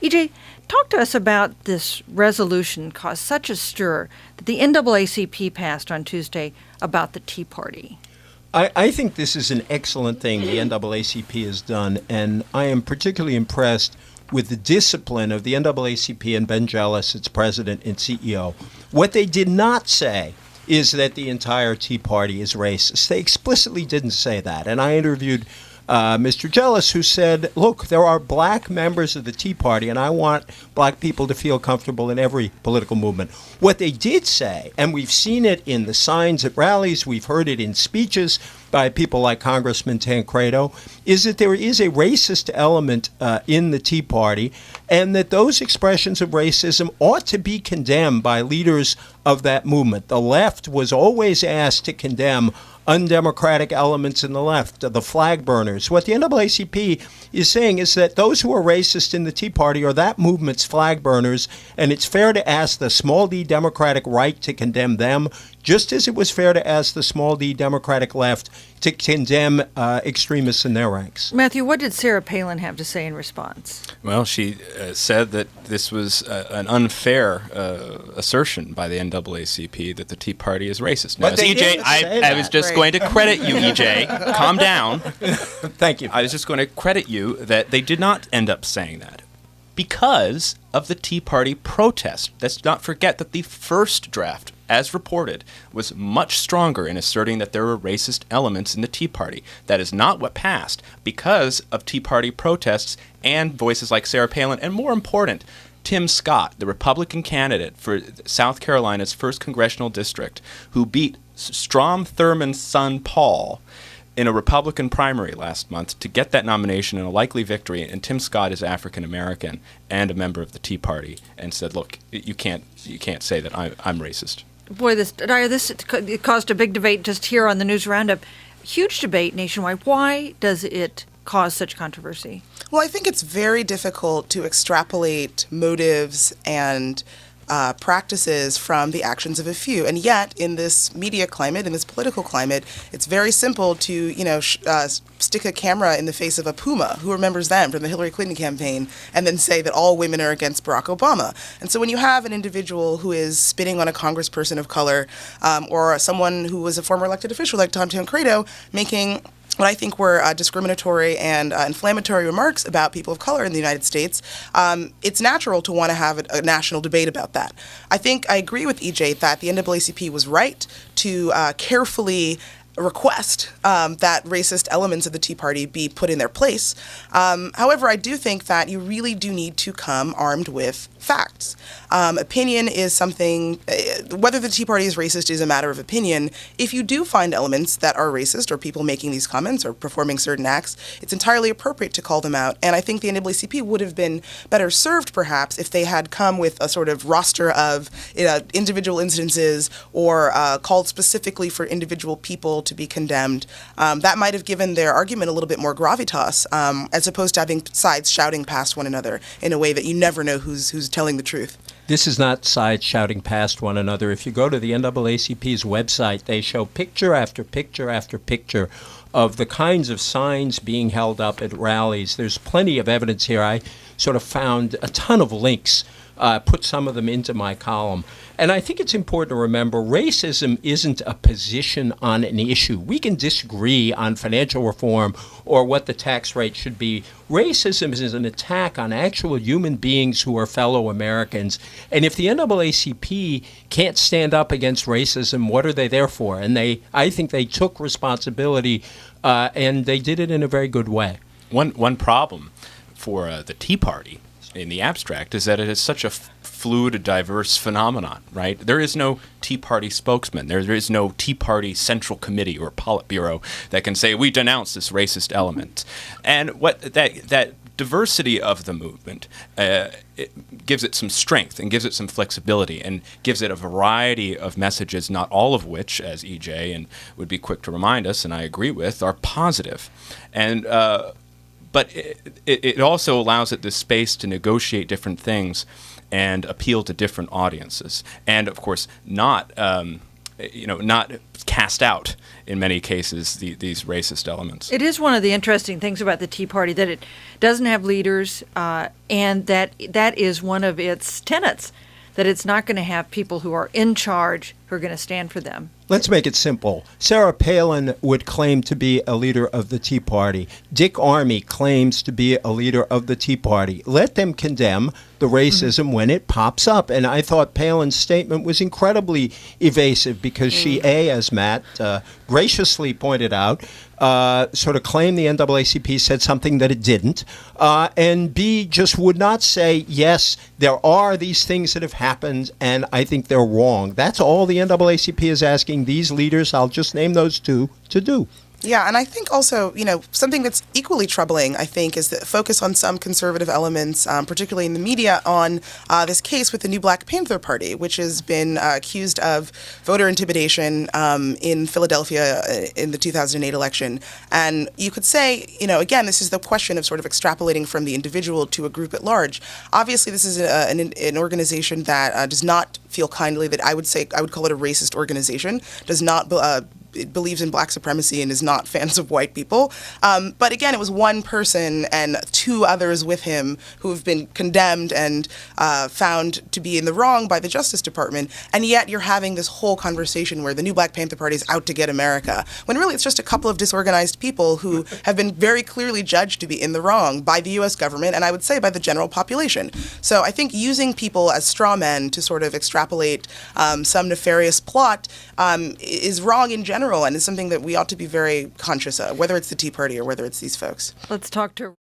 EJ, talk to us about this resolution caused such a stir that the NAACP passed on Tuesday about the Tea Party. I think this is an excellent thing the NAACP has done, and I am particularly impressed with the discipline of the NAACP and Ben Jealous, its president and CEO. What they did not say is that the entire Tea Party is racist. They explicitly didn't say that, and I interviewed Mr. Jealous, who said, look, there are black members of the Tea Party, and I want black people to feel comfortable in every political movement. What they did say, and we've seen it in the signs at rallies, we've heard it in speeches by people like Congressman Tancredo, is that there is a racist element in the Tea Party, and that those expressions of racism ought to be condemned by leaders of that movement. The left was always asked to condemn undemocratic elements in the left, the flag burners. What the NAACP is saying is that those who are racist in the Tea Party are that movement's flag burners, and it's fair to ask the small d Democratic right to condemn them, just as it was fair to ask the small d Democratic left to condemn extremists in their ranks. Matthew, what did Sarah Palin have to say in response? Well, she said that this was an unfair assertion by the NAACP that the Tea Party is racist. Now, EJ, I was just going to credit you, EJ. Calm down. Thank you. I was just going to credit you that they did not end up saying that because of the Tea Party protest. Let's not forget that the first draft, as reported, was much stronger in asserting that there were racist elements in the Tea Party. That is not what passed because of Tea Party protests and voices like Sarah Palin, and more important, Tim Scott, the Republican candidate for South Carolina's 1st Congressional District, who beat Strom Thurmond's son Paul in a Republican primary last month to get that nomination and a likely victory. And Tim Scott is African American and a member of the Tea Party, and said, "Look, you can't say that I'm racist." Boy, this it caused a big debate just here on the News Roundup. Huge debate nationwide. Why does it cause such controversy? Well, I think it's very difficult to extrapolate motives and practices from the actions of a few. And yet, in this media climate, in this political climate, it's very simple to, stick a camera in the face of a puma, who remembers them from the Hillary Clinton campaign, and then say that all women are against Barack Obama. And so when you have an individual who is spitting on a congressperson of color, or someone who was a former elected official like Tom Tancredo making what I think were discriminatory and inflammatory remarks about people of color in the United States, it's natural to want to have a national debate about that. I think I agree with EJ that the NAACP was right to carefully request that racist elements of the Tea Party be put in their place. However, I do think that you really do need to come armed with facts. Opinion is something, whether the Tea Party is racist is a matter of opinion. If you do find elements that are racist, or people making these comments or performing certain acts, it's entirely appropriate to call them out. And I think the NAACP would have been better served, perhaps, if they had come with a sort of roster of individual instances, or called specifically for individual people to be condemned. That might have given their argument a little bit more gravitas, as opposed to having sides shouting past one another in a way that you never know who's telling the truth. This is not sides shouting past one another. If you go to the NAACP's website, they show picture after picture after picture of the kinds of signs being held up at rallies. There's plenty of evidence here. I sort of found a ton of links, put some of them into my column. And I think it's important to remember racism isn't a position on an issue. We can disagree on financial reform or what the tax rate should be. Racism is an attack on actual human beings who are fellow Americans. And if the NAACP can't stand up against racism, what are they there for? And I think they took responsibility, and they did it in a very good way. One problem for the Tea Party in the abstract is that it is such a fluid, diverse phenomenon, right? There is no Tea Party spokesman. There is no Tea Party Central Committee or Politburo that can say, we denounce this racist element. And what that diversity of the movement it gives it some strength and gives it some flexibility and gives it a variety of messages, not all of which, as EJ and would be quick to remind us, and I agree with, are positive. And but it also allows it the space to negotiate different things and appeal to different audiences. And, of course, not not cast out in many cases these racist elements. It is one of the interesting things about the Tea Party that it doesn't have leaders, and that is one of its tenets, that it's not going to have people who are in charge who are going to stand for them. Let's make it simple. Sarah Palin would claim to be a leader of the Tea Party. Dick Armey claims to be a leader of the Tea Party. Let them condemn the racism when it pops up. And I thought Palin's statement was incredibly evasive because she, A, as Matt graciously pointed out, sort of claimed the NAACP said something that it didn't, and B, just would not say, yes, there are these things that have happened, and I think they're wrong. That's all the NAACP is asking these leaders, I'll just name those two, to do. Yeah, and I think also, something that's equally troubling, I think, is the focus on some conservative elements, particularly in the media, on this case with the new Black Panther Party, which has been accused of voter intimidation in Philadelphia in the 2008 election. And you could say, again, this is the question of sort of extrapolating from the individual to a group at large. Obviously, this is an organization that does not feel kindly, that I would call it a racist organization, does not it believes in black supremacy and is not fans of white people. But again, it was one person and two others with him who have been condemned and found to be in the wrong by the Justice Department. And yet you're having this whole conversation where the new Black Panther Party is out to get America, when really it's just a couple of disorganized people who have been very clearly judged to be in the wrong by the U.S. government and I would say by the general population. So I think using people as straw men to sort of extrapolate some nefarious plot is wrong in general, and is something that we ought to be very conscious of, whether it's the Tea Party or whether it's these folks. Let's talk to